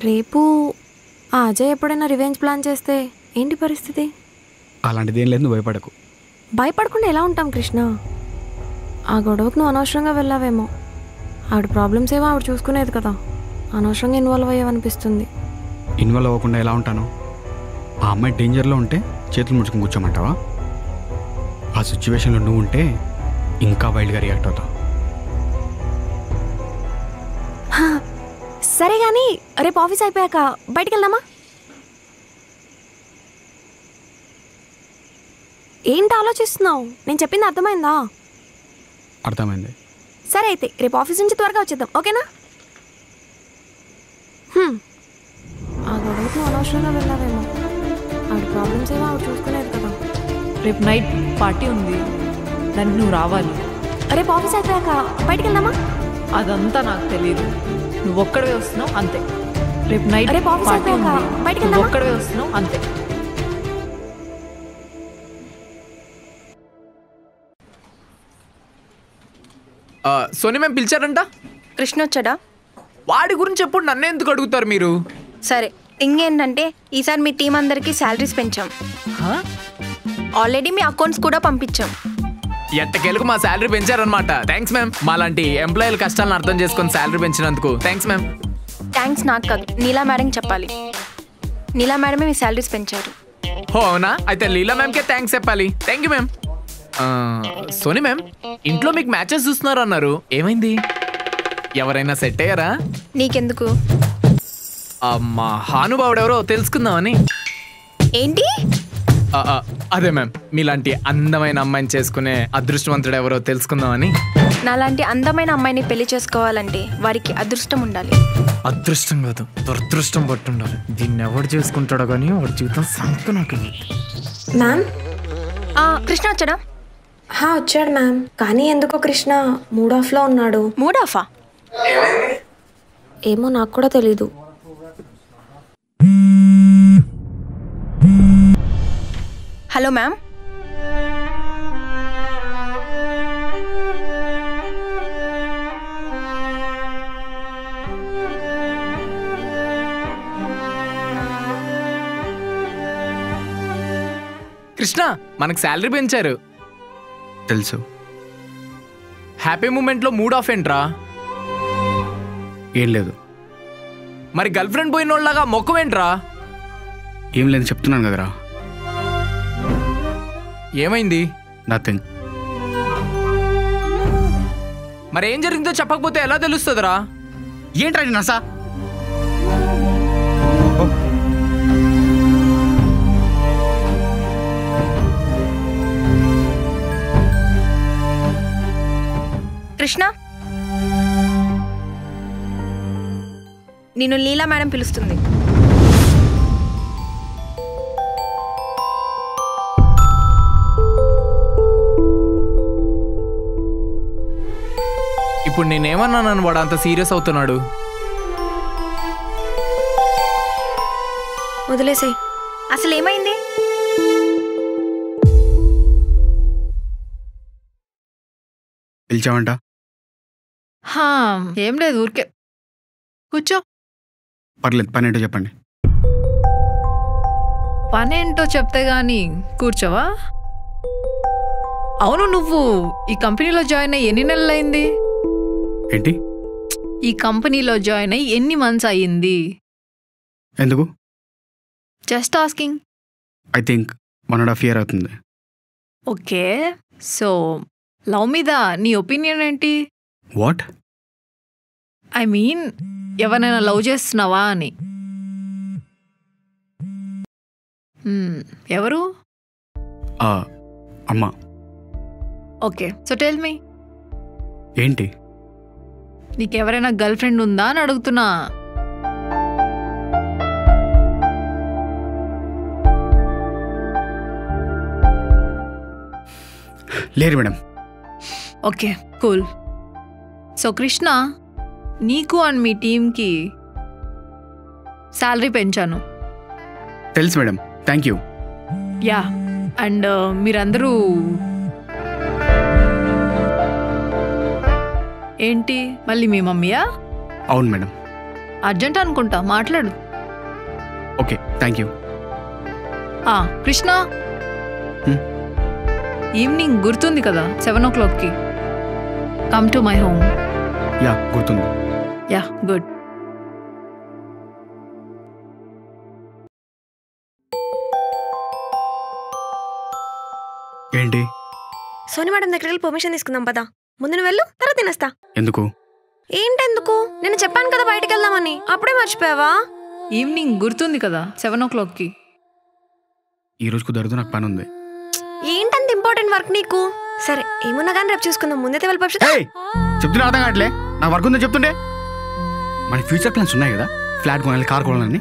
రేపు ఆ అజయ్ ఎప్పుడైనా రివెంజ్ ప్లాన్ చేస్తే ఏంటి పరిస్థితి? అలాంటిది ఏం లేదు, నువ్వు భయపడకు. భయపడకుండా ఎలా ఉంటాం కృష్ణ? ఆ గొడవకు నువ్వు అనవసరంగా వెళ్ళావేమో. ఆవిడ ప్రాబ్లమ్స్ ఏమో ఆవిడ చూసుకునేది కదా, అనవసరంగా ఇన్వాల్వ్ అయ్యావనిపిస్తుంది. ఇన్వాల్వ్ అవ్వకుండా ఎలా ఉంటాను? ఆ అమ్మాయి డేంజర్లో ఉంటే చేతులు ముడుచుకుని కూర్చోమంటావా? ఆ సిచ్యువేషన్లో నువ్వు ఉంటే ఇంకా వైల్డ్గా రియాక్ట్ అవుతావు. సరే కానీ రేపు ఆఫీస్ అయిపోయాక బయటికి వెళ్దామా? ఏంటి ఆలోచిస్తున్నావు? నేను చెప్పింది అర్థమైందా? అర్థమైంది. సరే అయితే రేపు ఆఫీస్ నుంచి త్వరగా వచ్చేద్దాం, ఓకేనా? ఆ గొడవకు నువ్వు అనవసరంగా వెళ్ళావేమో. ఆవిడ ప్రాబ్లమ్స్ ఏమో ఆవిడ చూసుకునేది కదా. రేపు నైట్ పార్టీ ఉంది, దానికి నువ్వు రావాలి. రేపు ఆఫీస్ అయిపోయాక బయటికి వెళ్దామా? అదంతా నాకు తెలియదు, నువ్వు ఒక్కడే వస్తున్నావు అంతే. రేపు నైట్ ఆఫీస్ పార్టీ అయిపోయాక ఉంది, బయటికి నువ్వు వెళ్దామా? ఒక్కడే వస్తున్నావు అంతే. సోని మేము పిలిచారంట. కృష్ణ వచ్చాడా? వాడి గురించి ఎప్పుడు నన్ను ఎందుకు అడుగుతారు మీరు? సరే, థింగ్ ఏంటంటే ఈసారి మీ టీం అందరికీ శాలరీస్ పెంచాం. ఆల్రెడీ మీ అకౌంట్స్ కూడా పంపించాం. ఎట్టకేలకు మా శాలరీ పెంచారనమాట. Thanks ma'am. మాలాంటి ఎంప్లాయీల కష్టాలను అర్థం చేసుకొని శాలరీ పెంచినందుకు థ్యాంక్స్ మ్యామ్. థ్యాంక్స్ నాకు కాదు, నీలా మేడం చెప్పాలి. నీలా మేడమే మీ శాలరీస్ పెంచారు. హో అవునా? అయితే లీలా మ్యామ్కే థ్యాంక్స్ చెప్పాలి. Thank you ma'am. Soni ma'am, ఇంట్లో మీకు మ్యాచెస్ చూస్తున్నారు అన్నారు, ఏమైంది? ఎవరైనా సెట్ అయ్యారా? నీకెందుకు? మా హానుభావుడు ఎవరో తెలుసుకుందామని. ఏంటి? అదే మ్యామ్, మీలాంటి అందమైన అమ్మాయిని చేసుకునే అదృష్టవంతుడు ఎవరో తెలుసుకుందామని. నాలాంటి అందమైన అమ్మాయిని పెళ్లి చేసుకోవాలంటే వారికి అదృష్టం ఉండాలి. అదృష్టం కాదు, దురదృష్టం పట్టుండాలి. దీన్ని ఎవడు చేసుకుంటాడో కానీ వాడి జీవితం సంకనాకి. మ్యామ్, కృష్ణ వచ్చాడా? వచ్చాడు మ్యామ్. కానీ ఎందుకో కృష్ణ మూడ్ ఆఫ్లో ఉన్నాడు. మూడ్ ఆఫా? ఏమో నాకు కూడా తెలీదు. Hello ma'am. కృష్ణ, మనకు శాలరీ పెంచారు. తెలుసు. హ్యాపీ మూమెంట్లో మూడ్ ఆఫ్ ఏంట్రా? ఏం లేదు. మరి గర్ల్ ఫ్రెండ్ పోయిన వాళ్ళగా మొక్కం ఏంట్రా? ఏం లేదు చెప్తున్నాను కదరా. ఏమైంది? నథింగ్. మరి ఏం జరిగిందో చెప్పకపోతే ఎలా తెలుస్తుందిరా? ఏంట్రా నసా? కృష్ణ, నేను లీలా మేడం పిలుస్తుంది. ఇప్పుడు నేనేమన్నాను వాడు అంత సీరియస్ అవుతున్నాడు? వదిలేసే. అసలు ఏమైంది? పిలిచావంట? ఏం లేదు, ఊరికే కూర్చో. పర్లేదు, పని ఏంటో చెప్పండి. పనేంటో చెప్తే గానీ కూర్చోవా? అవును, నువ్వు ఈ కంపెనీలో జాయిన్ అయ్యి ఎన్ని నెలలు అయింది? ఏంటి? ఈ కంపెనీలో జాయిన్ అయ్యి ఎన్ని మంత్స్ అయ్యింది? ఎందుకు? Just asking. I think 1.5 years అవుతుంది. ఓకే, సో లవ్ మీద నీ ఒపీనియన్ ఏంటి? వాట్? ఐ మీన్, ఎవరైనా లవ్ చేస్తున్నావా అని. ఎవరు? అమ్మా. ఓకే, సో టెల్ మీ, ఏంటి? నీకెవరైనా గర్ల్ ఫ్రెండ్ ఉందా అని అడుగుతున్నా. లేరు madam. Okay, cool. So Krishna, నీకు అండ్ మీ టీంకి శాలరీ పెంచాను. తెలుసు madam, thank you. Yeah, and మీరందరూ ఏంటి మళ్ళీ మీ మమ్మీయా? అవును మేడం. అర్జెంట్ అనుకుంటా, మాట్లాడు. Okay, thank you. Krishna, Hmm? Evening గుర్తుంది కదా 7 o'clockకి come to my home. Yeah, గుర్తుంది. Yeah, good. ఏంటి? సోని మేడం దగ్గరికి వెళ్ళి పర్మిషన్ తీసుకుందాం పదా. ముందు నువ్వు వెళ్ళు, తర్వాత తినేస్తా. ఎందుకు? ఏంటెందుకు? నేను చెప్పాను కదా బయటికి వెళ్దామని, అప్పుడే మర్చిపోయావా? ఈవినింగ్ గుర్తుంది కదా 7 o'clockకి. ఈరోజు కుదరదు, నాకు పని ఉంది. ఏంటంత ఇంపార్టెంట్ వర్క్ నీకు? సరే ఏమున్నా కానీ రేపు చూసుకుందాం, ముందైతే వెళ్ళి ఏయ్, చెప్తున్నా అర్థం కావట్లే? నా వర్క్ ఉందని చెప్తుండే. మన ఫ్యూచర్ ప్లాన్స్ ఉన్నాయి కదా, ఫ్లాట్ కొనాలి, కార్ కొనాలని.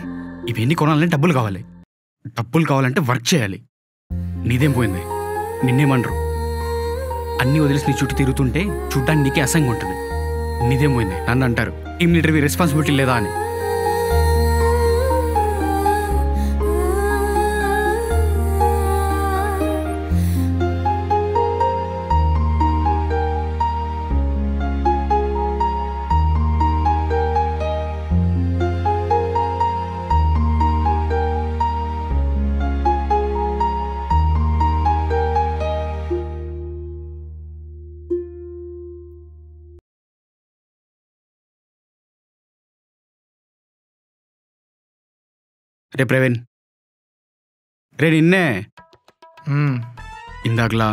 ఇవన్నీ కొనాలంటే డబ్బులు కావాలి. డబ్బులు కావాలంటే వర్క్ చేయాలి. నీదేం పోయింది? నిన్నేమనరు. అన్నీ వదిలేసి నీ చుట్టూ తిరుగుతుంటే చూడ్డానికి నీకే అసహ్యంగా ఉంటుంది. నీదేం పోయింది? నన్ను అంటారు టీమ్ లీడర్వి రెస్పాన్సిబిలిటీ లేదా అని. రే ప్రవీణ్, రే నిన్నే. ఇందాకలా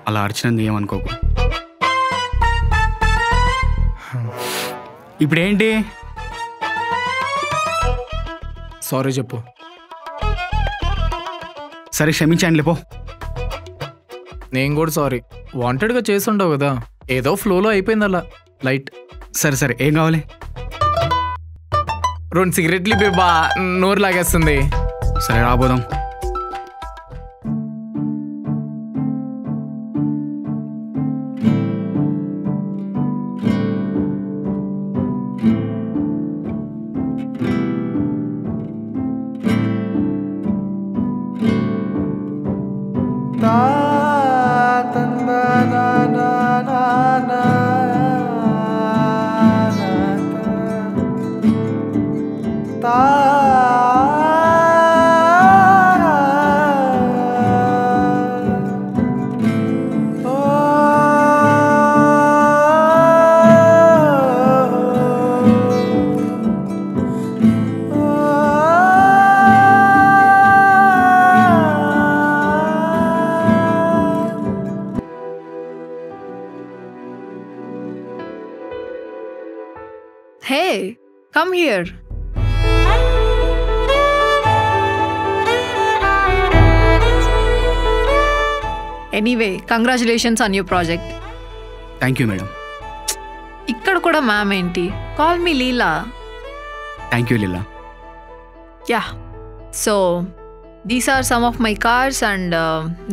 అలా అరిచినంది ఏమనుకోకు. ఇప్పుడేంటి? సారీ చెప్పు. సరే క్షమించాను లేపో. నేను కూడా సారీ. వాంటెడ్గా చేసుండవు కదా, ఏదో ఫ్లోలో అయిపోయింది అలా లైట్. సరే సరే, ఏం కావాలి? 2 సిగరెట్లు బేబా, నోరు లాగేస్తుంది. సరే రాబోదాం. Hey, come here. Anyway, congratulations on your project. Thank you madam. ఇక్కడ కూడా మ్యామ్ ఏంటి? Call me Leela. Thank you Leela. Yeah. So, these are some of my cars and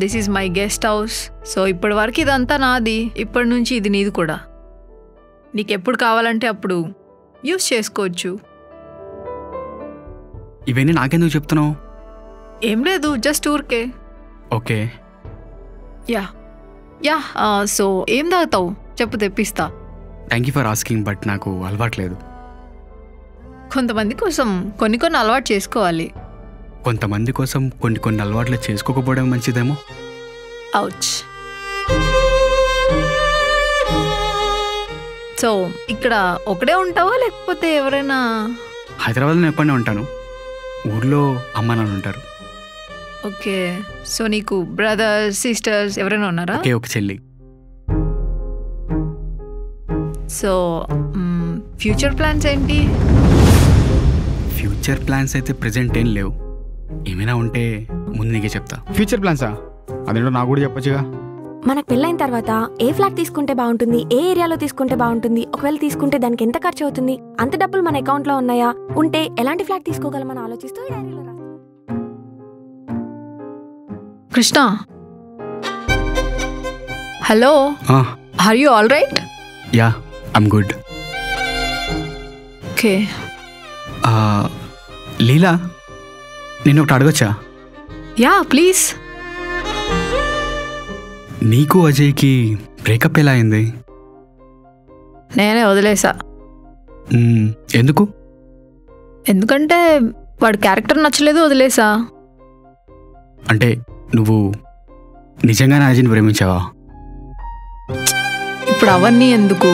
this is my guest house. So, ఇప్పటి వరకు ఇదంతా నాది. ఇప్పటి నుంచి ఇది నీది కూడా. నీకు ఎప్పుడు కావాలంటే అప్పుడు యూస్ చేసుకోవచ్చు. ఇవన్నీ నాకెందుకు చెప్తున్నావు? ఏం లేదు, జస్ట్ ఊరికే. ఓకే. యా సో ఏం తాగుతావు చెప్పు, తెప్పిస్తా. Thank you for asking, but నాకు అలవాట్లేదు. కొంతమంది కోసం కొన్ని అలవాటు చేసుకోవాలి. కొంతమంది కోసం కొన్ని అలవాట్లు చేసుకోకపోవడం మంచిదేమో. అవుచ్. సో ఇక్కడ ఒకడే ఉంటావా లేకపోతే ఎవరైనా? హైదరాబాద్లో నేను ఎప్పుడైనా ఉంటాను, ఊర్లో అమ్మ నాన్న ఉంటారు. ఓకే. సో నీకు బ్రదర్స్ సిస్టర్స్ ఎవరైనా ఉన్నారా? ఓకే, ఒక చెల్లి. సో ఫ్యూచర్ ప్లాన్స్ ఏంటి? ఫ్యూచర్ ప్లాన్స్ అయితే ప్రెజెంట్ ఏం లేవు. ఏమైనా ఉంటే ముందు నీకే చెప్తా. ఫ్యూచర్ ప్లాన్సా? అదేంటో నాకు కూడా చెప్పొచ్చుగా. మనకు పెళ్ళైన తర్వాత ఏ ఫ్లాట్ తీసుకుంటే బాగుంటుంది, ఏ ఏరియాలో తీసుకుంటే బాగుంటుంది, ఒకవేళ తీసుకుంటే దానికి ఎంత ఖర్చు అవుతుంది, అంత డబ్బులు మన అకౌంట్లో ఉన్నాయా, ఉంటే ఎలాంటి ఫ్లాట్ తీసుకోగలమని ఆలోచిస్తూ ఈ డైరీలో రాస్తాం. Krishna, hello, are you all right? Yeah, I'm good. Okay. Leela, నేను ఒకటి అడగొచ్చా? Yeah please. నీకు అజయ్కి బ్రేకప్ ఎలా అయింది? నేనే వదిలేసా. ఎందుకు? ఎందుకంటే వాడి క్యారెక్టర్ నచ్చలేదు, వదిలేసా. అంటే నువ్వు నిజంగానే అజయ్ని ప్రేమించావా? ఇప్పుడు అవన్నీ ఎందుకు?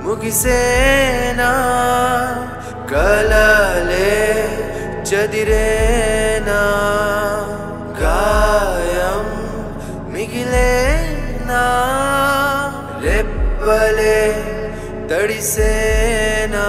ముగిసేనా కలలే చదిరేనా గాయం మిగిలేనా రెప్పలే తడిసేనా